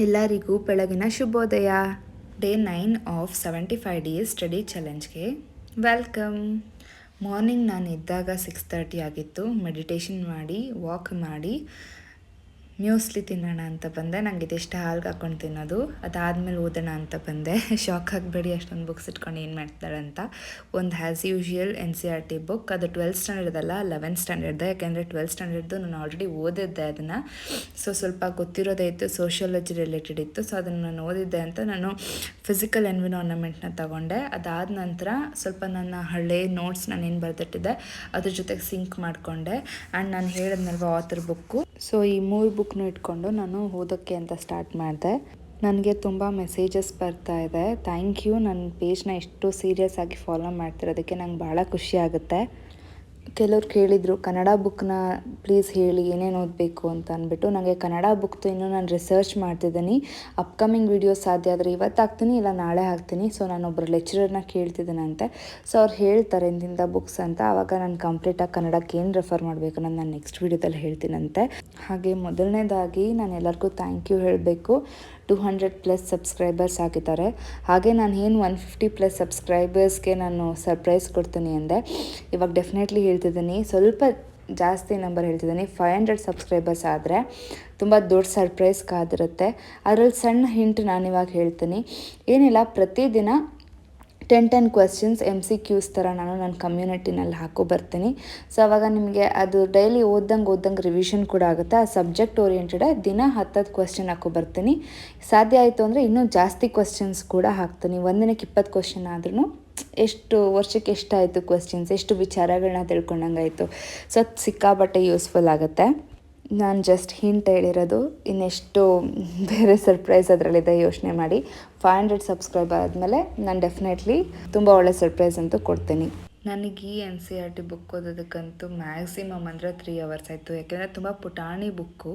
ಎಲ್ಲರಿಗೂ ಬೆಳಗಿನ ಶುಭೋದಯ. ಡೇ 9 ಆಫ್ 75 ಡೇಸ್ ಸ್ಟಡಿ ಚಾಲೆಂಜ್ಗೆ ವೆಲ್ಕಮ್. ಮಾರ್ನಿಂಗ್ ನಾನು ಇದ್ದಾಗ 6:30 ಆಗಿತ್ತು. ಮೆಡಿಟೇಷನ್ ಮಾಡಿ ವಾಕ್ ಮಾಡಿ ಮ್ಯೂಸ್ಲಿ ತಿನ್ನೋಣ ಅಂತ ಬಂದೆ. ನನಗೆ ಇದೆಷ್ಟು ಹಾಲ್ಗೆ ಹಾಕ್ಕೊಂಡು ತಿನ್ನೋದು, ಅದಾದಮೇಲೆ ಓದೋಣ ಅಂತ ಬಂದೆ. ಶಾಕ್ ಆಗಬೇಡಿ, ಅಷ್ಟೊಂದು ಬುಕ್ಸ್ ಇಟ್ಕೊಂಡು ಏನು ಮಾಡ್ತಾಳೆ ಅಂತ. ಒಂದು ಆ್ಯಸ್ ಯೂಶುವಲ್ NCERT ಬುಕ್, ಅದು 12th ಸ್ಟ್ಯಾಂಡರ್ಡಲ್ಲ 11th ಸ್ಟ್ಯಾಂಡರ್ಡ್ದೆ. ಯಾಕೆಂದರೆ 12th ಸ್ಟ್ಯಾಂಡರ್ಡ್ದು ನಾನು ಆಲ್ರೆಡಿ ಓದಿದ್ದೆ ಅದನ್ನು. ಸ್ವಲ್ಪ ಗೊತ್ತಿರೋದೇ ಇತ್ತು, ಸೋಷಿಯಾಲಜಿ ರಿಲೇಟೆಡ್ ಇತ್ತು. ಅದನ್ನು ನಾನು ಓದಿದ್ದೆ ಅಂತ ನಾನು ಫಿಸಿಕಲ್ ಎನ್ವಿರಾನ್ಮೆಂಟ್ನ ತಗೊಂಡೆ. ಅದಾದ ನಂತರ ಸ್ವಲ್ಪ ನನ್ನ ಹಳೆ ನೋಟ್ಸ್ ನಾನು ಏನು ಬರೆದಿಟ್ಟಿದ್ದೆ ಅದ್ರ ಜೊತೆಗೆ ಸಿಂಕ್ ಮಾಡಿಕೊಂಡೆ. ಆ್ಯಂಡ್ ನಾನು ಹೇಳಿದ್ನಲ್ವ ಆಥರ್ ಬುಕ್ಕು, ಈ 3 ಬುಕ್ನು ಇಟ್ಕೊಂಡು ನಾನು ಓದೋಕ್ಕೆ ಅಂತ ಸ್ಟಾರ್ಟ್ ಮಾಡಿದೆ. ನನಗೆ ತುಂಬ ಮೆಸೇಜಸ್ ಬರ್ತಾ ಇದೆ. ಥ್ಯಾಂಕ್ ಯು, ನನ್ನ ಪೇಜ್ನ ಎಷ್ಟು ಸೀರಿಯಸ್ ಆಗಿ ಫಾಲೋ ಮಾಡ್ತಿರೋದಕ್ಕೆ ನಂಗೆ ಭಾಳ ಖುಷಿ ಆಗುತ್ತೆ. ಕೆಲವ್ರು ಕೇಳಿದರು ಕನ್ನಡ ಬುಕ್ನ ಪ್ಲೀಸ್ ಹೇಳಿ ಏನೇನು ಓದಬೇಕು ಅಂತ ಅಂದ್ಬಿಟ್ಟು. ನನಗೆ ಕನ್ನಡ ಬುಕ್ದು ಇನ್ನೂ ನಾನು ರಿಸರ್ಚ್ ಮಾಡ್ತಿದ್ದೀನಿ. ಅಪ್ಕಮಿಂಗ್ ವೀಡಿಯೋಸ್ ಸಾಧ್ಯ ಆದರೆ ಇವತ್ತು ಹಾಕ್ತೀನಿ, ಇಲ್ಲ ನಾಳೆ ಹಾಕ್ತೀನಿ. ನಾನೊಬ್ಬರು ಲೆಕ್ಚರರ್ನ ಕೇಳ್ತಿದ್ದೀನಂತೆ. ಅವ್ರು ಹೇಳ್ತಾರೆ ಇಂತಿಂಥ ಬುಕ್ಸ್ ಅಂತ. ಆವಾಗ ನಾನು ಕಂಪ್ಲೀಟಾಗಿ ಕನ್ನಡಕ್ಕೆ ಏನು ರೆಫರ್ ಮಾಡಬೇಕು ಅನ್ನೋದು ನಾನು ನೆಕ್ಸ್ಟ್ ವೀಡಿಯೋದಲ್ಲಿ ಹೇಳ್ತೀನಂತೆ. ಹಾಗೆ ಮೊದಲನೇದಾಗಿ ನಾನು ಎಲ್ಲರಿಗೂ ಥ್ಯಾಂಕ್ ಯು ಹೇಳಬೇಕು. 200+ ಸಬ್ಸ್ಕ್ರೈಬರ್ಸ್ ಆಗಿದ್ದಾರೆ. ಹಾಗೆ ನಾನು ಏನು 150+ ಸಬ್ಸ್ಕ್ರೈಬರ್ಸ್ಗೆ ನಾನು ಸರ್ಪ್ರೈಸ್ ಕೊಡ್ತೀನಿ ಅಂದೆ. ಇವಾಗ ಡೆಫಿನೆಟ್ಲಿ ಹೇಳ್ತಿದ್ದೀನಿ, ಸ್ವಲ್ಪ ಜಾಸ್ತಿ ನಂಬರ್ ಹೇಳ್ತಿದ್ದೀನಿ. 500 ಸಬ್ಸ್ಕ್ರೈಬರ್ಸ್ ಆದರೆ ತುಂಬ ದೊಡ್ಡ ಸರ್ಪ್ರೈಸ್ ಕಾದಿರುತ್ತೆ. ಅದರಲ್ಲಿ ಸಣ್ಣ ಹಿಂಟ್ ನಾನಿವಾಗ ಹೇಳ್ತೀನಿ. ಏನಿಲ್ಲ, ಪ್ರತಿದಿನ 10 ಕ್ವೆಶ್ಚನ್ಸ್ MCQs ಥರ ನಾನು ನನ್ನ ಕಮ್ಯುನಿಟಿನಲ್ಲಿ ಬರ್ತೀನಿ. ಆವಾಗ ನಿಮಗೆ ಅದು ಡೈಲಿ ಓದ್ದಂಗೆ ರಿವಿಷನ್ ಕೂಡ ಆಗುತ್ತೆ. ಆ ಸಬ್ಜೆಕ್ಟ್ ಓರಿಯೆಂಟೆಡ್ ದಿನ 10 ಕ್ವೆಶ್ಚನ್ ಬರ್ತೀನಿ. ಸಾಧ್ಯ ಆಯಿತು ಅಂದರೆ ಇನ್ನೂ ಜಾಸ್ತಿ ಕ್ವೆಶ್ಚನ್ಸ್ ಕೂಡ ಹಾಕ್ತೀನಿ. ಒಂದಿನಕ್ಕೆ 20 ಕ್ವೆಶ್ಚನ್ ಆದ್ರೂ ಎಷ್ಟು ವರ್ಷಕ್ಕೆ ಎಷ್ಟಾಯಿತು ಕ್ವೆಶ್ಚನ್ಸ್, ಎಷ್ಟು ವಿಚಾರಗಳನ್ನ ತಿಳ್ಕೊಂಡಂಗಾಯಿತು. ಅದು ಸಿಕ್ಕಾಬಟ್ಟೆ ಯೂಸ್ಫುಲ್ ಆಗುತ್ತೆ. ನಾನು ಜಸ್ಟ್ ಹಿಂಟ್ ಹೇಳಿರೋದು, ಇನ್ನೆಷ್ಟು ಬೇರೆ ಸರ್ಪ್ರೈಸ್ ಅದರಲ್ಲಿದೆ ಯೋಚನೆ ಮಾಡಿ. 500 ಸಬ್ಸ್ಕ್ರೈಬರ್ ಆದಮೇಲೆ ನಾನು ಡೆಫಿನೆಟ್ಲಿ ತುಂಬ ಒಳ್ಳೆ ಸರ್ಪ್ರೈಸ್ ಅಂತೂ ಕೊಡ್ತೀನಿ. ನನಗೆ ಈ NCERT ಬುಕ್ ಓದೋದಕ್ಕಂತೂ ಮ್ಯಾಕ್ಸಿಮಮ್ ಅಂದರೆ 3 hours ಆಯಿತು. ಯಾಕೆಂದರೆ ತುಂಬ ಪುಟಾಣಿ ಬುಕ್ಕು.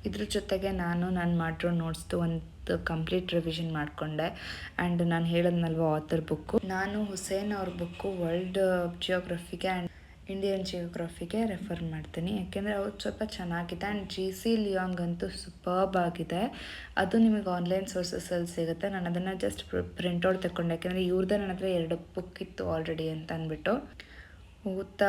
ಇದ್ರ ಜೊತೆಗೆ ನಾನು ಮಾಡಿರೋ ನೋಟ್ಸ್ದು ಒಂದು ಕಂಪ್ಲೀಟ್ ರಿವಿಷನ್ ಮಾಡಿಕೊಂಡೆ. ಆ್ಯಂಡ್ ನಾನು ಹೇಳಿದ್ನಲ್ವ ಆಥರ್ ಬುಕ್ಕು, ನಾನು ಹುಸೇನ್ ಅವ್ರ ಬುಕ್ಕು ವರ್ಲ್ಡ್ ಜಿಯೋಗ್ರಫಿಗೆ ಆ್ಯಂಡ್ ಇಂಡಿಯನ್ ಜಿಯೋಗ್ರಫಿಗೆ ರೆಫರ್ ಮಾಡ್ತೀನಿ. ಯಾಕೆಂದರೆ ಅವ್ರು ಸ್ವಲ್ಪ ಚೆನ್ನಾಗಿದೆ. ಆ್ಯಂಡ್ GC ಲಿಯಾಂಗ್ ಅಂತೂ ಸೂಪರ್ಬ್ ಆಗಿದೆ. ಅದು ನಿಮಗೆ ಆನ್ಲೈನ್ ಸೋರ್ಸಸಲ್ಲಿ ಸಿಗುತ್ತೆ. ನಾನು ಅದನ್ನು ಜಸ್ಟ್ ಪ್ರಿಂಟೌಟ್ ತಗೊಂಡೆ. ಯಾಕೆಂದರೆ ಇವ್ರದ್ದೇ ನನ್ನ ಹತ್ರ 2 ಬುಕ್ ಇತ್ತು ಆಲ್ರೆಡಿ ಅಂತ ಅಂದ್ಬಿಟ್ಟು. ಓದ್ತಾ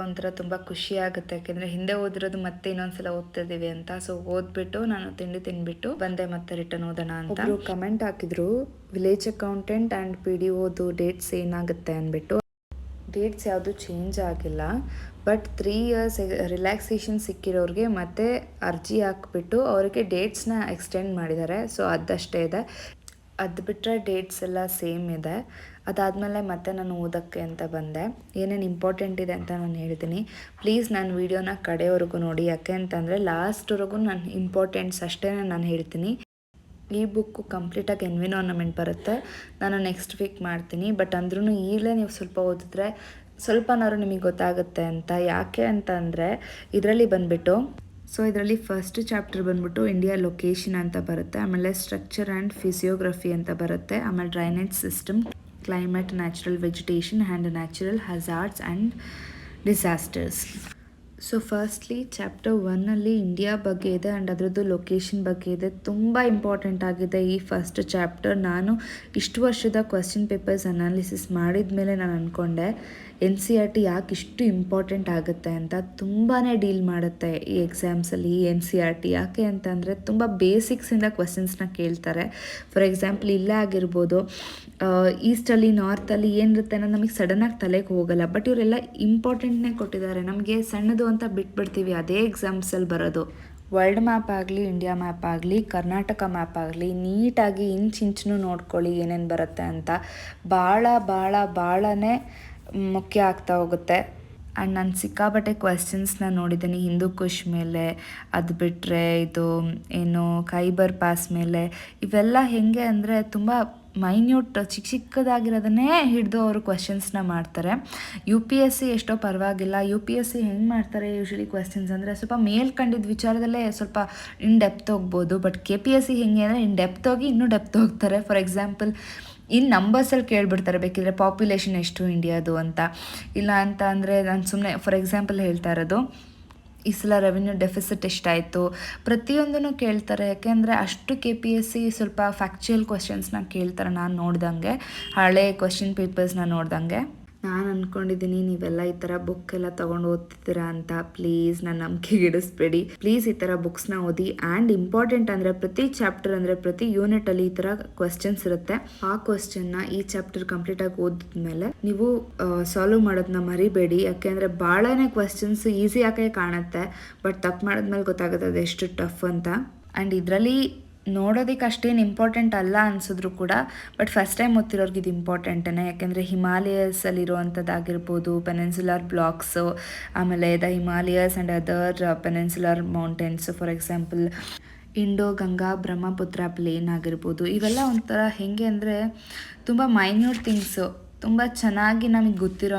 ಒಂಥರ ತುಂಬ ಖುಷಿ ಆಗುತ್ತೆ. ಯಾಕೆಂದರೆ ಹಿಂದೆ ಓದಿರೋದು ಮತ್ತೆ ಇನ್ನೊಂದ್ಸಲ ಓದ್ತಿದ್ದೀವಿ ಅಂತ. ಓದ್ಬಿಟ್ಟು ನಾನು ತಿಂದ್ಬಿಟ್ಟು ಬಂದೆ ಮತ್ತೆ ರಿಟರ್ನ್ ಓದೋಣ ಅಂತ. ಒಬ್ಬರು ಕಮೆಂಟ್ ಹಾಕಿದ್ರು, ವಿಲೇಜ್ ಅಕೌಂಟೆಂಟ್ ಆ್ಯಂಡ್ PDOದು ಡೇಟ್ಸ್ ಏನಾಗುತ್ತೆ ಅಂದ್ಬಿಟ್ಟು. ಡೇಟ್ಸ್ ಯಾವುದು ಚೇಂಜ್ ಆಗಿಲ್ಲ, ಬಟ್ 3 years ರಿಲ್ಯಾಕ್ಸೇಷನ್ ಸಿಕ್ಕಿರೋರಿಗೆ ಮತ್ತೆ ಅರ್ಜಿ ಹಾಕ್ಬಿಟ್ಟು ಅವರಿಗೆ ಡೇಟ್ಸ್ನ ಎಕ್ಸ್ಟೆಂಡ್ ಮಾಡಿದ್ದಾರೆ. ಅದಷ್ಟೇ ಇದೆ. ಅದು ಬಿಟ್ಟರೆ ಡೇಟ್ಸ್ ಎಲ್ಲ ಸೇಮ್ ಇದೆ. ಅದಾದಮೇಲೆ ಮತ್ತೆ ನಾನು ಓದೋಕ್ಕೆ ಅಂತ ಬಂದೆ. ಏನೇನು ಇಂಪಾರ್ಟೆಂಟ್ ಇದೆ ಅಂತ ನಾನು ಹೇಳ್ತೀನಿ. ಪ್ಲೀಸ್ ನನ್ನ ವೀಡಿಯೋನ ಕಡೆಯವರೆಗೂ ನೋಡಿ. ಯಾಕೆ ಅಂತಂದರೆ ಲಾಸ್ಟ್ವರೆಗೂ ನಾನು ಇಂಪಾರ್ಟೆಂಟ್ಸ್ ಅಷ್ಟೇ ನಾನು ಹೇಳ್ತೀನಿ. ಈ ಬುಕ್ಕು ಕಂಪ್ಲೀಟಾಗಿ ಎನ್ವಿರಾನ್ಮೆಂಟ್ ಬರುತ್ತೆ. ನಾನು ನೆಕ್ಸ್ಟ್ ವೀಕ್ ಮಾಡ್ತೀನಿ. ಬಟ್ ಅಂದ್ರೂ ಈಗಲೇ ನೀವು ಸ್ವಲ್ಪ ಓದಿದ್ರೆ ಸ್ವಲ್ಪನಾದ್ರು ನಿಮಗೆ ಗೊತ್ತಾಗುತ್ತೆ ಅಂತ. ಯಾಕೆ ಅಂತ ಅಂದರೆ ಇದರಲ್ಲಿ ಬಂದುಬಿಟ್ಟು ಇದರಲ್ಲಿ ಫಸ್ಟ್ ಚಾಪ್ಟರ್ ಬಂದ್ಬಿಟ್ಟು ಇಂಡಿಯಾ ಲೊಕೇಶನ್ ಅಂತ ಬರುತ್ತೆ. ಆಮೇಲೆ ಸ್ಟ್ರಕ್ಚರ್ ಆ್ಯಂಡ್ ಫಿಸಿಯೋಗ್ರಫಿ ಅಂತ ಬರುತ್ತೆ. ಆಮೇಲೆ drainage system, climate, natural vegetation and natural hazards and disasters. Firstly chapter 1ಅಲ್ಲಿ ಇಂಡಿಯಾ ಬಗ್ಗೆ ಇದೆ ಆ್ಯಂಡ್ ಅದರದ್ದು ಲೊಕೇಶನ್ ಬಗ್ಗೆ ಇದೆ. ತುಂಬ ಇಂಪಾರ್ಟೆಂಟ್ ಆಗಿದೆ ಈ ಫಸ್ಟ್ ಚಾಪ್ಟರ್. ನಾನು ಇಷ್ಟು ವರ್ಷದ ಕ್ವೆಶ್ಚನ್ ಪೇಪರ್ಸ್ ಅನಾಲಿಸಿಸ್ ಮಾಡಿದ ಮೇಲೆ ನಾನು ಅಂದ್ಕೊಂಡೆ NCERT ಯಾಕೆ ಇಷ್ಟು ಇಂಪಾರ್ಟೆಂಟ್ ಆಗುತ್ತೆ ಅಂತ. ತುಂಬಾ ಡೀಲ್ ಮಾಡುತ್ತೆ ಈ ಎಕ್ಸಾಮ್ಸಲ್ಲಿ ಈ NCERT. ಯಾಕೆ ಅಂತಂದರೆ ತುಂಬ ಬೇಸಿಕ್ಸಿಂದ ಕ್ವೆಶ್ಚನ್ಸ್ನ ಕೇಳ್ತಾರೆ. ಫಾರ್ ಎಕ್ಸಾಂಪಲ್ ಇಲ್ಲೇ ಆಗಿರ್ಬೋದು, ಈಸ್ಟಲ್ಲಿ ನಾರ್ತಲ್ಲಿ ಏನಿರುತ್ತೆ ಅನ್ನೋದು ನಮಗೆ ಸಡನ್ನಾಗಿ ತಲೆಗೆ ಹೋಗಲ್ಲ. ಬಟ್ ಇವರೆಲ್ಲ ಇಂಪಾರ್ಟೆಂಟ್ನೇ ಕೊಟ್ಟಿದ್ದಾರೆ. ನಮಗೆ ಸಣ್ಣದು ಅಂತ ಬಿಟ್ಬಿಡ್ತೀವಿ, ಅದೇ ಎಕ್ಸಾಮ್ಸಲ್ಲಿ ಬರೋದು. ವರ್ಲ್ಡ್ ಮ್ಯಾಪ್ ಆಗಲಿ, ಇಂಡಿಯಾ ಮ್ಯಾಪ್ ಆಗಲಿ, ಕರ್ನಾಟಕ ಮ್ಯಾಪ್ ಆಗಲಿ ನೀಟಾಗಿ ಇಂಚು ನೋಡ್ಕೊಳ್ಳಿ ಏನೇನು ಬರುತ್ತೆ ಅಂತ. ಭಾಳನೇ ಮುಖ್ಯ ಆಗ್ತಾ ಹೋಗುತ್ತೆ. ಆ್ಯಂಡ್ ನಾನು ಸಿಕ್ಕಾಬಟ್ಟೆ ಕ್ವೆಶ್ಚನ್ಸ್ನ ನೋಡಿದ್ದೀನಿ ಹಿಂದೂ ಕುಶ್ ಮೇಲೆ. ಅದು ಬಿಟ್ಟರೆ ಇದು ಏನು ಖೈಬರ್ ಪಾಸ್ ಮೇಲೆ. ಇವೆಲ್ಲ ಹೇಗೆ ಅಂದರೆ ತುಂಬ ಮೈನ್ಯೂಟ್ ಚಿಕ್ಕದಾಗಿರೋದನ್ನೇ ಹಿಡಿದು ಅವರು ಕ್ವೆಶ್ಚನ್ಸ್ನ ಮಾಡ್ತಾರೆ. UPSC ಎಷ್ಟೋ ಪರವಾಗಿಲ್ಲ. UPSC ಹೆಂಗೆ ಮಾಡ್ತಾರೆ ಯೂಶ್ವಲಿ ಕ್ವೆಶ್ಚನ್ಸ್ ಅಂದರೆ ಸ್ವಲ್ಪ ಮೇಲ್ಕಂಡಿದ್ದ ವಿಚಾರದಲ್ಲೇ ಸ್ವಲ್ಪ ಇನ್ ಡೆಪ್ತ್ ಹೋಗ್ಬೋದು. ಬಟ್ KPSC ಹೆಂಗೆ ಅಂದರೆ ಇನ್ ಡೆಪ್ತ್ ಹೋಗಿ ಇನ್ನೂ ಡೆಪ್ತ್ ಹೋಗ್ತಾರೆ. ಫಾರ್ ಎಕ್ಸಾಂಪಲ್ ನಂಬರ್ಸಲ್ಲಿ ಕೇಳಿಬಿಡ್ತಾರೆ, ಬೇಕಿದ್ರೆ ಪಾಪ್ಯುಲೇಷನ್ ಎಷ್ಟು ಇಂಡಿಯಾದು ಅಂತ. ಇಲ್ಲ ಅಂತ ಅಂದರೆ ನಾನು ಸುಮ್ಮನೆ ಫಾರ್ ಎಕ್ಸಾಂಪಲ್ ಹೇಳ್ತಾ ಇರೋದು, ಈ ಸಲ ರೆವೆನ್ಯೂ ಡೆಫಿಸಿಟ್ ಎಷ್ಟಾಯಿತು, ಪ್ರತಿಯೊಂದನ್ನು ಕೇಳ್ತಾರೆ. ಯಾಕೆಂದರೆ ಅಷ್ಟು KPSC ಸ್ವಲ್ಪ ಫ್ಯಾಕ್ಚುಯಲ್ ಕ್ವಶನ್ಸ್ನ ಕೇಳ್ತಾರೆ. ನಾನು ನೋಡ್ದಂಗೆ ಹಳೆ ಕ್ವಶನ್ ಪೇಪರ್ಸ್ನ ನೋಡ್ದಂಗೆ. ನಾನು ಅಂದ್ಕೊಂಡಿದ್ದೀನಿ ನೀವೆಲ್ಲ ಈ ಥರ ಬುಕ್ ಎಲ್ಲ ತೊಗೊಂಡು ಓದ್ತಿದ್ದೀರಾ ಅಂತ. ಪ್ಲೀಸ್ ನನ್ನ ನಂಬಿಕೆಗಿಡಿಸ್ಬೇಡಿ. ಪ್ಲೀಸ್ ಈ ಥರ ಬುಕ್ಸ್ನ ಓದಿ. ಆ್ಯಂಡ್ ಇಂಪಾರ್ಟೆಂಟ್ ಅಂದರೆ ಪ್ರತಿ ಚಾಪ್ಟರ್ ಅಂದರೆ ಪ್ರತಿ ಯೂನಿಟಲ್ಲಿ ಈ ಥರ ಕ್ವಶನ್ಸ್ ಇರುತ್ತೆ. ಆ ಕ್ವಶನ್ನ ಈ ಚಾಪ್ಟರ್ ಕಂಪ್ಲೀಟಾಗಿ ಓದಿದ್ಮೇಲೆ ನೀವು ಸಾಲ್ವ್ ಮಾಡೋದನ್ನ ಮರಿಬೇಡಿ. ಯಾಕೆಂದರೆ ಭಾಳನೇ ಕ್ವಶನ್ಸ್ ಈಸಿ ಆಗಿ ಕಾಣುತ್ತೆ, ಬಟ್ ತಪ್ಪು ಮಾಡಿದ್ಮೇಲೆ ಗೊತ್ತಾಗುತ್ತೆ ಅದು ಎಷ್ಟು ಟಫ್ ಅಂತ. ಆ್ಯಂಡ್ ಇದರಲ್ಲಿ ನೋಡೋದಕ್ಕೆ ಅಷ್ಟೇನು ಇಂಪಾರ್ಟೆಂಟ್ ಅಲ್ಲ ಅನಿಸಿದ್ರು ಕೂಡ, ಬಟ್ ಫಸ್ಟ್ ಟೈಮ್ ಓದ್ತಿರೋರ್ಗೆ ಇದು ಇಂಪಾರ್ಟೆಂಟೇ. ಯಾಕೆಂದರೆ ಹಿಮಾಲಯಸಲ್ಲಿರುವಂಥದ್ದಾಗಿರ್ಬೋದು, ಪೆನಿನ್ಸುಲರ್ ಬ್ಲಾಕ್ಸು, ಆಮೇಲೆ the Himalayas and other peninsular mountains, for example Indo Ganga Brahmaputra plain ಆಗಿರ್ಬೋದು. ಇವೆಲ್ಲ ಒಂಥರ ಹೇಗೆ ಅಂದರೆ ತುಂಬ ಮೈನ್ಯೂಟ್ ಥಿಂಗ್ಸು, ತುಂಬ ಚೆನ್ನಾಗಿ ನಮಗೆ ಗೊತ್ತಿರೋ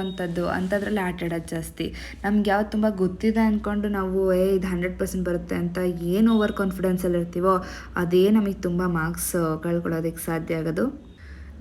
ಅಂಥದ್ರಲ್ಲಿ ಆಟಾಡೋದು ಜಾಸ್ತಿ. ನಮ್ಗೆ ಯಾವ್ದು ತುಂಬ ಗೊತ್ತಿದೆ ಅಂದ್ಕೊಂಡು ನಾವು ಇದು 100% ಬರುತ್ತೆ ಅಂತ ಏನು ಓವರ್ ಕಾನ್ಫಿಡೆನ್ಸಲ್ಲಿ ಇರ್ತೀವೋ ಅದೇ ನಮಗೆ ತುಂಬ ಮಾರ್ಕ್ಸ್ ಕಳ್ಕೊಳ್ಳೋದಕ್ಕೆ ಸಾಧ್ಯ ಆಗೋದು.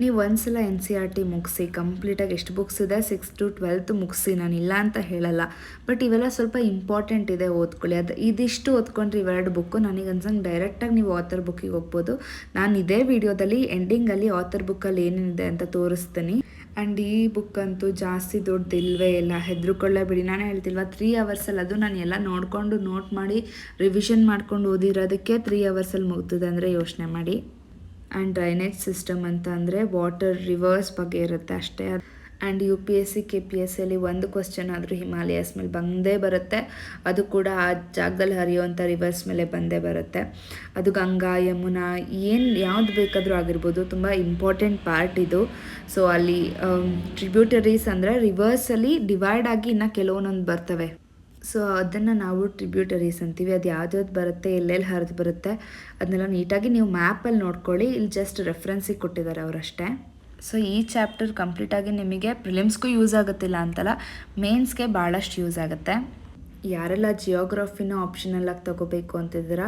ನೀವು ಒಂದ್ಸಲ NCERT ಮುಗಿಸಿ ಕಂಪ್ಲೀಟಾಗಿ ಎಷ್ಟು ಬುಕ್ಸ್ ಇದೆ 6 to 12 ಮುಗಿಸಿ, ನಾನು ಇಲ್ಲ ಅಂತ ಹೇಳಲ್ಲ. ಬಟ್ ಇವೆಲ್ಲ ಸ್ವಲ್ಪ ಇಂಪಾರ್ಟೆಂಟ್ ಇದೆ, ಓದ್ಕೊಳ್ಳಿ. ಇದಿಷ್ಟು ಓದ್ಕೊಂಡ್ರೆ ಇವೆರಡು ಬುಕ್ಕು ನನಗೆ ಅನ್ಸಂಗೆ ಡೈರೆಕ್ಟಾಗಿ ನೀವು ಆಥರ್ ಬುಕ್ಕಿಗೆ ಹೋಗ್ಬೋದು. ನಾನು ಇದೇ ವಿಡಿಯೋದಲ್ಲಿ ಎಂಡಿಂಗಲ್ಲಿ ಆಥರ್ ಬುಕ್ಕಲ್ಲಿ ಏನೇನಿದೆ ಅಂತ ತೋರಿಸ್ತೀನಿ. ಆ್ಯಂಡ್ ಈ ಬುಕ್ ಅಂತೂ ಜಾಸ್ತಿ ದೊಡ್ಡದಿಲ್ವೇ ಇಲ್ಲ, ಹೆದರ್ಕೊಳ್ಳೇಬೇಡಿ. ನಾನು ಹೇಳ್ತಿಲ್ವ 3 ಅವರ್ಸಲ್ಲಿ ಅದು ನಾನು ಎಲ್ಲ ನೋಡಿಕೊಂಡು ನೋಟ್ ಮಾಡಿ ರಿವಿಷನ್ ಮಾಡ್ಕೊಂಡು ಓದಿರೋದಕ್ಕೆ 3 ಅವರ್ಸಲ್ಲಿ ಮುಗ್ತದೆ ಅಂದರೆ ಯೋಚನೆ ಮಾಡಿ. ಆ್ಯಂಡ್ ಡ್ರೈನೇಜ್ ಸಿಸ್ಟಮ್ ಅಂತ ಅಂದರೆ ವಾಟರ್ ರಿವರ್ಸ್ ಬಗ್ಗೆ ಇರುತ್ತೆ ಅಷ್ಟೇ. ಆ್ಯಂಡ್ UPSC KPSCಯಲ್ಲಿ ಒಂದು ಕ್ವಶನ್ ಆದರೂ ಹಿಮಾಲಯಸ್ ಮೇಲೆ ಬಂದೇ ಬರುತ್ತೆ. ಅದು ಕೂಡ ಆ ಜಾಗದಲ್ಲಿ ಹರಿಯುವಂಥ ರಿವರ್ಸ್ ಮೇಲೆ ಬಂದೇ ಬರುತ್ತೆ. ಅದು ಗಂಗಾ, ಯಮುನಾ, ಯಾವ್ದು ಬೇಕಾದರೂ ಆಗಿರ್ಬೋದು. ತುಂಬ ಇಂಪಾರ್ಟೆಂಟ್ ಪಾರ್ಟ್ ಇದು. ಸೊ ಅಲ್ಲಿ ಟ್ರಿಬ್ಯೂಟರೀಸ್ ಅಂದರೆ ರಿವರ್ಸಲ್ಲಿ ಡಿವೈಡ್ ಆಗಿ ಇನ್ನು ಕೆಲವೊಂದೊಂದು ಬರ್ತವೆ. ಸೊ ಅದನ್ನು ನಾವು ಟ್ರಿಬ್ಯೂಟರೀಸ್ ಅಂತೀವಿ. ಅದು ಯಾವ್ದು ಬರುತ್ತೆ, ಎಲ್ಲೆಲ್ಲಿ ಹರಿದು ಬರುತ್ತೆ ಅದನ್ನೆಲ್ಲ ನೀಟಾಗಿ ನೀವು ಮ್ಯಾಪಲ್ಲಿ ನೋಡ್ಕೊಳ್ಳಿ. ಇಲ್ಲಿ ಜಸ್ಟ್ ರೆಫರೆನ್ಸಿಗೆ ಕೊಟ್ಟಿದ್ದಾರೆ ಅವರಷ್ಟೇ. ಸೊ ಈ ಚಾಪ್ಟರ್ ಕಂಪ್ಲೀಟಾಗಿ ನಿಮಗೆ ಪ್ರಿಲಿಮ್ಸ್ಗೂ ಯೂಸ್ ಆಗುತ್ತಿಲ್ಲ ಅಂತಲ್ಲ, ಮೇನ್ಸ್ಗೆ ಭಾಳಷ್ಟು ಯೂಸ್ ಆಗುತ್ತೆ. ಯಾರೆಲ್ಲ ಜಿಯೋಗ್ರಫಿನ ಆಪ್ಷನಲ್ಲಾಗಿ ತೊಗೋಬೇಕು ಅಂತಿದ್ದೀರಾ,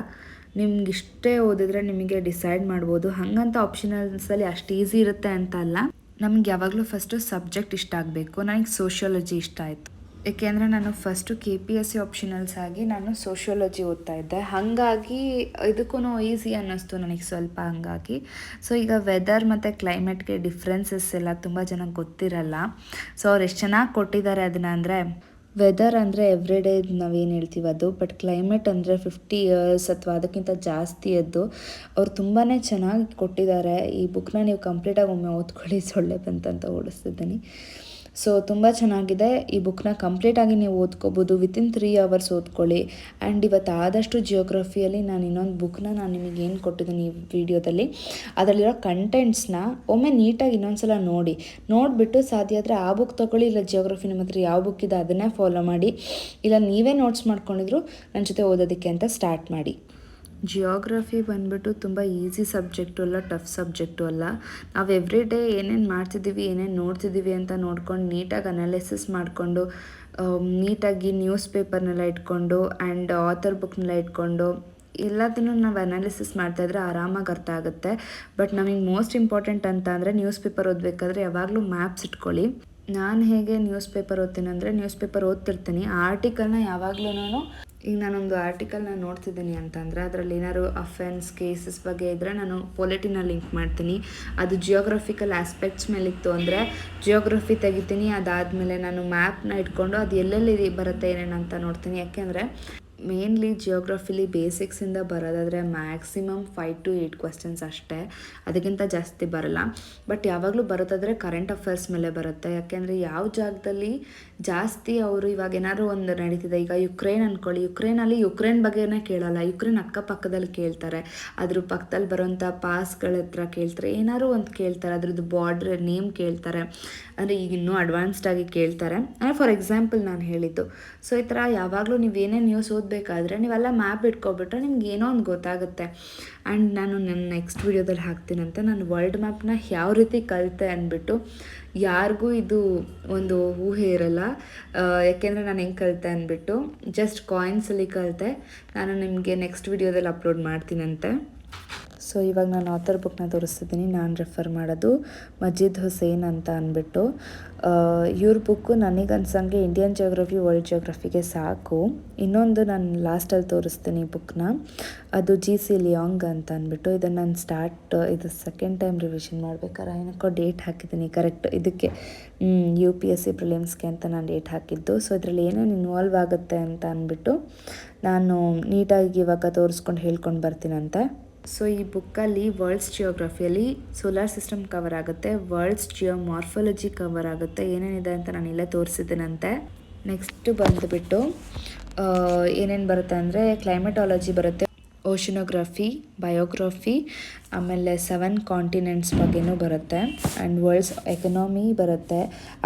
ನಿಮ್ಗೆ ಇಷ್ಟೇ ಓದಿದ್ರೆ ನಿಮಗೆ ಡಿಸೈಡ್ ಮಾಡ್ಬೋದು. ಹಾಗಂತ ಆಪ್ಷನಲ್ಸಲ್ಲಿ ಅಷ್ಟು ಈಸಿ ಇರುತ್ತೆ ಅಂತ ಅಲ್ಲ. ನಮ್ಗೆ ಯಾವಾಗಲೂ ಫಸ್ಟು ಸಬ್ಜೆಕ್ಟ್ ಇಷ್ಟ ಆಗಬೇಕು. ನನಗೆ ಸೋಷಿಯಾಲಜಿ ಇಷ್ಟ ಆಯಿತು. ಏಕೆಂದರೆ ನಾನು ಫಸ್ಟು KPSC ಆಪ್ಷನಲ್ಸ್ ಆಗಿ ನಾನು ಸೋಷಿಯಾಲಜಿ ಓದ್ತಾ ಇದ್ದೆ. ಹಾಗಾಗಿ ಇದಕ್ಕೂ ಈಸಿ ಅನ್ನಿಸ್ತು ನನಗೆ ಸ್ವಲ್ಪ. ಹಾಗಾಗಿ ಸೊ ಈಗ ವೆದರ್ ಮತ್ತು ಕ್ಲೈಮೇಟ್ಗೆ ಡಿಫ್ರೆನ್ಸಸ್ ಎಲ್ಲ ತುಂಬ ಜನಕ್ಕೆ ಗೊತ್ತಿರಲ್ಲ. ಸೊ ಅವ್ರು ಎಷ್ಟು ಚೆನ್ನಾಗಿ ಕೊಟ್ಟಿದ್ದಾರೆ ಅದನ್ನು ಅಂದರೆ, ವೆದರ್ ಅಂದರೆ ಎವ್ರಿಡೇ ನಾವೇನು ಹೇಳ್ತೀವಿ ಅದು, ಬಟ್ ಕ್ಲೈಮೇಟ್ ಅಂದರೆ 50 years ಅಥವಾ ಅದಕ್ಕಿಂತ ಜಾಸ್ತಿ ಅದು. ಅವ್ರು ತುಂಬಾ ಚೆನ್ನಾಗಿ ಕೊಟ್ಟಿದ್ದಾರೆ. ಈ ಬುಕ್ನ ನೀವು ಕಂಪ್ಲೀಟಾಗಿ ಒಮ್ಮೆ ಓದ್ಕೊಳ್ಳಿ. ಸೊಳ್ಳೆ ಬಂತಂತ ಓಡಿಸ್ತಿದ್ದೀನಿ. ಸೊ ತುಂಬ ಚೆನ್ನಾಗಿದೆ. ಈ ಬುಕ್ನ ಕಂಪ್ಲೀಟಾಗಿ ನೀವು ಓದ್ಕೋಬೋದು. ವಿತಿನ್ 3 hours ಓದ್ಕೊಳ್ಳಿ. ಆ್ಯಂಡ್ ಇವತ್ತು ಆದಷ್ಟು ಜಿಯೋಗ್ರಫಿಯಲ್ಲಿ ನಾನು ಇನ್ನೊಂದು ಬುಕ್ನ ನಾನು ನಿಮಗೆ ಏನು ಕೊಟ್ಟಿದ್ದೀನಿ ಈ ವಿಡಿಯೋದಲ್ಲಿ, ಅದರಲ್ಲಿರೋ ಕಂಟೆಂಟ್ಸ್ನ ಒಮ್ಮೆ ನೀಟಾಗಿ ಇನ್ನೊಂದ್ಸಲ ನೋಡಿಬಿಟ್ಟು ಸಾಧ್ಯ ಆದರೆ ಆ ಬುಕ್ ತೊಗೊಳ್ಳಿ. ಇಲ್ಲ ಜಿಯೋಗ್ರಫಿ ನಿಮ್ಮ ಹತ್ರ ಯಾವ ಬುಕ್ ಇದೆ ಅದನ್ನೇ ಫಾಲೋ ಮಾಡಿ. ಇಲ್ಲ ನೀವೇ ನೋಟ್ಸ್ ಮಾಡ್ಕೊಂಡಿದ್ರು ನನ್ನ ಜೊತೆ ಓದೋದಕ್ಕೆ ಅಂತ ಸ್ಟಾರ್ಟ್ ಮಾಡಿ. ಜಿಯೋಗ್ರಫಿ ಬಂದ್ಬಿಟ್ಟು ತುಂಬ ಈಸಿ ಸಬ್ಜೆಕ್ಟು ಅಲ್ಲ, ಟಫ್ ಸಬ್ಜೆಕ್ಟು ಅಲ್ಲ. ನಾವು ಎವ್ರಿ ಡೇ ಏನೇನು ಮಾಡ್ತಿದ್ದೀವಿ, ಏನೇನು ನೋಡ್ತಿದ್ದೀವಿ ಅಂತ ನೋಡ್ಕೊಂಡು ನೀಟಾಗಿ ಅನಾಲಿಸಿಸ್ ಮಾಡಿಕೊಂಡು, ನೀಟಾಗಿ ನ್ಯೂಸ್ ಪೇಪರ್ನೆಲ್ಲ ಇಟ್ಕೊಂಡು ಆ್ಯಂಡ್ ಆಥರ್ ಬುಕ್ನೆಲ್ಲ ಇಟ್ಕೊಂಡು ಎಲ್ಲದನ್ನು ನಾವು ಅನಾಲಿಸಿಸ್ ಮಾಡ್ತಾಯಿದ್ರೆ ಆರಾಮಾಗಿ ಅರ್ಥ ಆಗುತ್ತೆ. ಬಟ್ ನಮಗೆ ಮೋಸ್ಟ್ ಇಂಪಾರ್ಟೆಂಟ್ ಅಂತ ಅಂದರೆ ನ್ಯೂಸ್ ಪೇಪರ್ ಓದಬೇಕಾದ್ರೆ ಯಾವಾಗಲೂ ಮ್ಯಾಪ್ಸ್ ಇಟ್ಕೊಳ್ಳಿ. ನಾನು ಹೇಗೆ ನ್ಯೂಸ್ ಪೇಪರ್ ಓದ್ತೀನಿ ಅಂದರೆ, ನ್ಯೂಸ್ ಪೇಪರ್ ಓದ್ತಿರ್ತೀನಿ, ಆ ಆರ್ಟಿಕಲ್ನ ಯಾವಾಗಲೂ ಈಗ ನಾನೊಂದು ಆರ್ಟಿಕಲ್ನ ನೋಡ್ತಿದ್ದೀನಿ ಅಂತಂದರೆ ಅದರಲ್ಲಿ ಏನಾದ್ರು ಅಫೆನ್ಸ್ ಕೇಸಸ್ ಬಗ್ಗೆ ಇದ್ದರೆ ನಾನು ಪೊಲಿಟಿನ ಲಿಂಕ್ ಮಾಡ್ತೀನಿ. ಅದು ಜಿಯೋಗ್ರಫಿಕಲ್ ಆಸ್ಪೆಕ್ಟ್ಸ್ ಮೇಲಿತ್ತು ಅಂದರೆ ಜಿಯೋಗ್ರಫಿ ತೆಗಿತೀನಿ. ಅದಾದಮೇಲೆ ನಾನು ಮ್ಯಾಪ್ನ ಇಟ್ಕೊಂಡು ಅದು ಎಲ್ಲೆಲ್ಲಿ ಬರುತ್ತೆ ಏನೇನು ಅಂತ ನೋಡ್ತೀನಿ. ಯಾಕೆಂದರೆ ಮೇನ್ಲಿ ಜಿಯೋಗ್ರಫಿಲಿ ಬೇಸಿಕ್ಸಿಂದ ಬರೋದಾದರೆ ಮ್ಯಾಕ್ಸಿಮಮ್ 5 to 8 ಕ್ವಶನ್ಸ್ ಅಷ್ಟೇ, ಅದಕ್ಕಿಂತ ಜಾಸ್ತಿ ಬರಲ್ಲ. ಬಟ್ ಯಾವಾಗಲೂ ಬರೋದಾದರೆ ಕರೆಂಟ್ ಅಫೇರ್ಸ್ ಮೇಲೆ ಬರುತ್ತೆ. ಯಾಕೆಂದರೆ ಯಾವ ಜಾಗದಲ್ಲಿ ಜಾಸ್ತಿ ಅವರು ಇವಾಗ ಏನಾದ್ರು ಒಂದು ನಡೀತಿದೆ, ಈಗ ಯುಕ್ರೇನ್ ಅಂದ್ಕೊಳ್ಳಿ, ಯುಕ್ರೇನ್ ಬಗ್ಗೆನೇ ಕೇಳಲ್ಲ, ಯುಕ್ರೇನ್ ಅಕ್ಕಪಕ್ಕದಲ್ಲಿ ಕೇಳ್ತಾರೆ, ಅದ್ರ ಪಕ್ಕದಲ್ಲಿ ಬರೋಂಥ ಪಾಸ್ಗಳ ಹತ್ರ ಕೇಳ್ತಾರೆ, ಏನಾದ್ರು ಒಂದು ಕೇಳ್ತಾರೆ, ಅದ್ರದ್ದು ಬಾರ್ಡ್ರ್ ನೇಮ್ ಕೇಳ್ತಾರೆ. ಅಂದರೆ ಈಗ ಇನ್ನೂ ಅಡ್ವಾನ್ಸ್ಡಾಗಿ ಕೇಳ್ತಾರೆ. ಅಂದರೆ ಫಾರ್ ಎಕ್ಸಾಂಪಲ್ ನಾನು ಹೇಳಿದ್ದು. ಸೊ ಈ ಥರ ಯಾವಾಗಲೂ ನೀವೇನೇ ನ್ಯೂಸ್ ಓದಬೇಕಾದ್ರೆ ನೀವೆಲ್ಲ ಮ್ಯಾಪ್ ಇಟ್ಕೊಬಿಟ್ರೆ ನಿಮ್ಗೆ ಏನೋ ಒಂದು ಗೊತ್ತಾಗುತ್ತೆ. ಆ್ಯಂಡ್ ನಾನು ನನ್ನ ನೆಕ್ಸ್ಟ್ ವೀಡಿಯೋದಲ್ಲಿ ಹಾಕ್ತೀನಂತೆ ನಾನು ವರ್ಲ್ಡ್ ಮ್ಯಾಪ್ನ ಯಾವ ರೀತಿ ಕಲಿತೆ ಅಂದ್ಬಿಟ್ಟು. ಯಾರಿಗೂ ಇದು ಒಂದು ಊಹೆ ಇರಲ್ಲ, ಯಾಕೆಂದರೆ ನಾನು ಹೆಂಗೆ ಕಲಿತೆ ಅಂದ್ಬಿಟ್ಟು. ಜಸ್ಟ್ ಕಾಯಿನ್ಸಲ್ಲಿ ಕಲಿತೆ. ನಾನು ನಿಮಗೆ ನೆಕ್ಸ್ಟ್ ವೀಡಿಯೋದಲ್ಲಿ ಅಪ್ಲೋಡ್ ಮಾಡ್ತೀನಂತೆ. ಸೊ ಇವಾಗ ನಾನು ಆಥರ್ ಬುಕ್ನ ತೋರಿಸ್ತಿದ್ದೀನಿ. ನಾನು ರೆಫರ್ ಮಾಡೋದು ಮಜೀದ್ ಹುಸೇನ್ ಅಂತ ಅಂದ್ಬಿಟ್ಟು. ಇವ್ರ ಬುಕ್ಕು ನನಗನ್ಸಂಗೆ ಇಂಡಿಯನ್ ಜಿಯೋಗ್ರಫಿ, ವರ್ಲ್ಡ್ ಜಿಯೋಗ್ರಫಿಗೆ ಸಾಕು. ಇನ್ನೊಂದು ನಾನು ಲಾಸ್ಟಲ್ಲಿ ತೋರಿಸ್ತೀನಿ ಬುಕ್ನ, ಅದು GC ಲಿಯಾಂಗ್ ಅಂತ ಅಂದ್ಬಿಟ್ಟು. ಇದನ್ನು ನಾನು ಇದು ಸೆಕೆಂಡ್ ಟೈಮ್ ರಿವಿಷನ್ ಮಾಡ್ಬೇಕಾದ್ರೆ ಏನಕ್ಕೋ ಡೇಟ್ ಹಾಕಿದ್ದೀನಿ ಕರೆಕ್ಟ್ ಇದಕ್ಕೆ UPSC ಪ್ರಿಲಿಮ್ಸ್ಗೆ ಅಂತ ನಾನು ಡೇಟ್ ಹಾಕಿದ್ದು. ಸೊ ಇದರಲ್ಲಿ ಏನೇನು ಇನ್ವಾಲ್ವ್ ಆಗುತ್ತೆ ಅಂತ ಅಂದ್ಬಿಟ್ಟು ನಾನು ನೀಟಾಗಿ ಇವಾಗ ತೋರಿಸ್ಕೊಂಡು ಹೇಳ್ಕೊಂಡು ಬರ್ತೀನಂತೆ. ಸೊ ಈ ಬುಕ್ಕಲ್ಲಿ ವರ್ಲ್ಡ್ಸ್ ಜಿಯೋಗ್ರಫಿಯಲ್ಲಿ ಸೋಲಾರ್ ಸಿಸ್ಟಮ್ ಕವರ್ ಆಗುತ್ತೆ, ವರ್ಲ್ಡ್ಸ್ ಜಿಯೋಮಾರ್ಫಾಲಜಿ ಕವರ್ ಆಗುತ್ತೆ, ಏನೇನಿದೆ ಅಂತ ನಾನು ಇಲ್ಲೇ ತೋರಿಸಿದ್ದೀನಂತೆ. ನೆಕ್ಸ್ಟ್ ಬಂದುಬಿಟ್ಟು ಏನೇನು ಬರುತ್ತೆ ಅಂದರೆ ಕ್ಲೈಮೆಟಾಲಜಿ ಬರುತ್ತೆ, ಓಷನೋಗ್ರಫಿ, ಬಯೋಗ್ರಫಿ, ಆಮೇಲೆ 7 ಕಾಂಟಿನೆಂಟ್ಸ್ ಬಗ್ಗೆನೂ ಬರುತ್ತೆ, ಆ್ಯಂಡ್ ವರ್ಲ್ಡ್ಸ್ ಎಕನಾಮಿ ಬರುತ್ತೆ,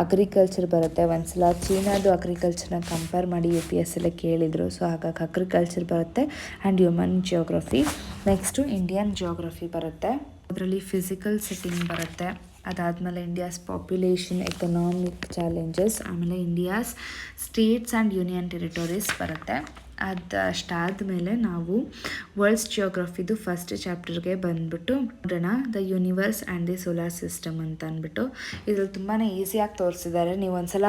ಅಗ್ರಿಕಲ್ಚರ್ ಬರುತ್ತೆ. ಒಂದ್ಸಲ ಚೀನಾದು ಅಗ್ರಿಕಲ್ಚರ್ನ ಕಂಪೇರ್ ಮಾಡಿ UPSC ಕೇಳಿದರು. ಸೊ ಹಾಗಾಗಿ ಅಗ್ರಿಕಲ್ಚರ್ ಬರುತ್ತೆ and human geography. Next Indian geography ಬರುತ್ತೆ, ಅದರಲ್ಲಿ ಫಿಸಿಕಲ್ ಸೆಟ್ಟಿಂಗ್ ಬರುತ್ತೆ. ಅದಾದಮೇಲೆ ಇಂಡಿಯಾಸ್ ಪಾಪ್ಯುಲೇಷನ್, ಎಕನಾಮಿಕ್ ಚಾಲೆಂಜಸ್, ಆಮೇಲೆ ಇಂಡಿಯಾಸ್ ಸ್ಟೇಟ್ಸ್ ಆ್ಯಂಡ್ ಯೂನಿಯನ್ ಟೆರಿಟೋರೀಸ್ ಬರುತ್ತೆ. ಅದಾದಮೇಲೆ ನಾವು ವರ್ಲ್ಡ್ಸ್ ಜಿಯೋಗ್ರಫಿದು ಫಸ್ಟ್ ಚಾಪ್ಟರ್ಗೆ ಬಂದುಬಿಟ್ಟು ನೋಡೋಣ, the universe and the solar system ಅಂತ ಅಂದ್ಬಿಟ್ಟು. ಇದ್ರಲ್ಲಿ ತುಂಬಾ ಈಸಿಯಾಗಿ ತೋರಿಸಿದ್ದಾರೆ. ನೀವು ಒಂದ್ಸಲ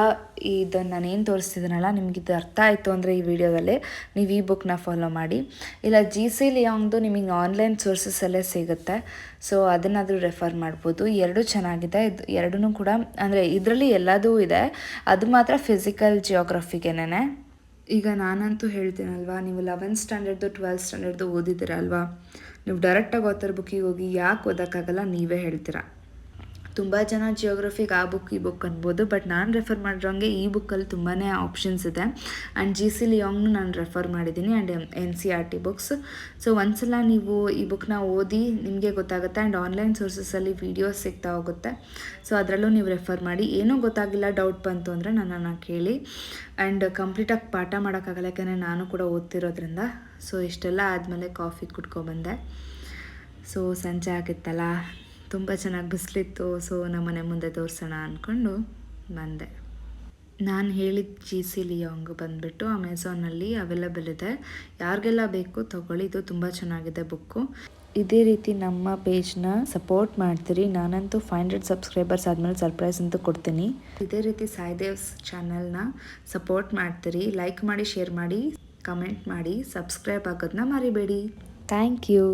ಇದನ್ನು ನಾನೇನು ತೋರಿಸ್ತಿದ್ದೀನಲ್ಲ ನಿಮ್ಗೆ ಇದು ಅರ್ಥ ಆಯಿತು ಅಂದರೆ ಈ ವಿಡಿಯೋದಲ್ಲಿ ನೀವು ಈ ಬುಕ್ನ ಫಾಲೋ ಮಾಡಿ. ಇಲ್ಲ GC ಲಿಯಾಂಗ್ದು ನಿಮಗೆ ಆನ್ಲೈನ್ ಸೋರ್ಸಸ್ಸಲ್ಲೇ ಸಿಗುತ್ತೆ, ಸೊ ಅದನ್ನಾದರೂ ರೆಫರ್ ಮಾಡ್ಬೋದು. ಎರಡೂ ಚೆನ್ನಾಗಿದೆ. ಇದು ಎರಡೂ ಕೂಡ ಅಂದರೆ ಇದರಲ್ಲಿ ಎಲ್ಲದೂ ಇದೆ, ಅದು ಮಾತ್ರ ಫಿಸಿಕಲ್ ಜಿಯೋಗ್ರಫಿಗೇನೆ. ಈಗ ನಾನಂತೂ ಹೇಳ್ತೀನಲ್ವಾ, ನೀವು 11th ಸ್ಟ್ಯಾಂಡರ್ಡ್ದು 12th ಸ್ಟ್ಯಾಂಡರ್ಡ್ದು ಓದಿದ್ದೀರಲ್ವಾ, ನೀವು ಡೈರೆಕ್ಟಾಗಿ ಆಥರ್ ಬುಕ್ಕಿಗೆ ಹೋಗಿ ಯಾಕೆ ಓದೋಕ್ಕಾಗಲ್ಲ ನೀವೇ ಹೇಳ್ತೀರಾ. ತುಂಬ ಜನ ಜಿಯೋಗ್ರಫಿಗೆ ಆ ಬುಕ್ ಈ ಬುಕ್ ಅನ್ಬೋದು, ಬಟ್ ನಾನು ರೆಫರ್ ಮಾಡಿರೋಂಗೆ ಈ ಬುಕ್ಕಲ್ಲಿ ತುಂಬಾ ಆಪ್ಷನ್ಸ್ ಇದೆ. ಆ್ಯಂಡ್ GC ಲಿಯಾಂಗ್ನು ನಾನು ರೆಫರ್ ಮಾಡಿದ್ದೀನಿ, ಆ್ಯಂಡ್ NCERT ಬುಕ್ಸ್. ಸೊ ಒಂದ್ಸಲ ನೀವು ಈ ಬುಕ್ನ ಓದಿ ನಿಮಗೆ ಗೊತ್ತಾಗುತ್ತೆ. ಆ್ಯಂಡ್ ಆನ್ಲೈನ್ ಸೋರ್ಸಸಲ್ಲಿ ವೀಡಿಯೋಸ್ ಸಿಗ್ತಾ ಹೋಗುತ್ತೆ, ಸೊ ಅದರಲ್ಲೂ ನೀವು ರೆಫರ್ ಮಾಡಿ. ಏನೂ ಗೊತ್ತಾಗಿಲ್ಲ, ಡೌಟ್ ಬಂತು ಅಂದರೆ ನನ್ನನ್ನು ಕೇಳಿ. ಆ್ಯಂಡ್ ಕಂಪ್ಲೀಟಾಗಿ ಪಾಠ ಮಾಡೋಕ್ಕಾಗಲ್ಲ, ಯಾಕೆಂದರೆ ನಾನು ಕೂಡ ಓದ್ತಿರೋದ್ರಿಂದ. ಸೊ ಇಷ್ಟೆಲ್ಲ ಆದಮೇಲೆ ಕಾಫಿ ಕುಡ್ಕೊಬಂದೆ. ಸೊ ಸಂಜೆ ಆಗಿತ್ತಲ್ಲ, ತುಂಬ ಚೆನ್ನಾಗಿ ಬಿಸಿಲಿತ್ತು. ಸೊ ನಮ್ಮನೆ ಮುಂದೆ ತೋರಿಸೋಣ ಅಂದ್ಕೊಂಡು ಬಂದೆ. ನಾನು ಹೇಳಿದ GC ಲಿಯಾಂಗ್ ಬಂದುಬಿಟ್ಟು ಅಮೆಝಾನಲ್ಲಿ ಅವೈಲಬಲ್ ಇದೆ, ಯಾರಿಗೆಲ್ಲ ಬೇಕು ತೊಗೊಳ್ಳಿ. ಇದು ತುಂಬ ಚೆನ್ನಾಗಿದೆ ಬುಕ್ಕು. ಇದೇ ರೀತಿ ನಮ್ಮ ಪೇಜ್ನ ಸಪೋರ್ಟ್ ಮಾಡ್ತೀರಿ. ನಾನಂತೂ 500 ಸಬ್ಸ್ಕ್ರೈಬರ್ಸ್ ಆದಮೇಲೆ ಸರ್ಪ್ರೈಸ್ ಅಂತೂ ಕೊಡ್ತೀನಿ. ಇದೇ ರೀತಿ ಸಾಯಿದೇವ್ಸ್ ಚಾನಲ್ನ ಸಪೋರ್ಟ್ ಮಾಡ್ತೀರಿ. ಲೈಕ್ ಮಾಡಿ, ಶೇರ್ ಮಾಡಿ, ಕಮೆಂಟ್ ಮಾಡಿ, ಸಬ್ಸ್ಕ್ರೈಬ್ ಆಗೋದನ್ನ ಮರಿಬೇಡಿ. Thank you.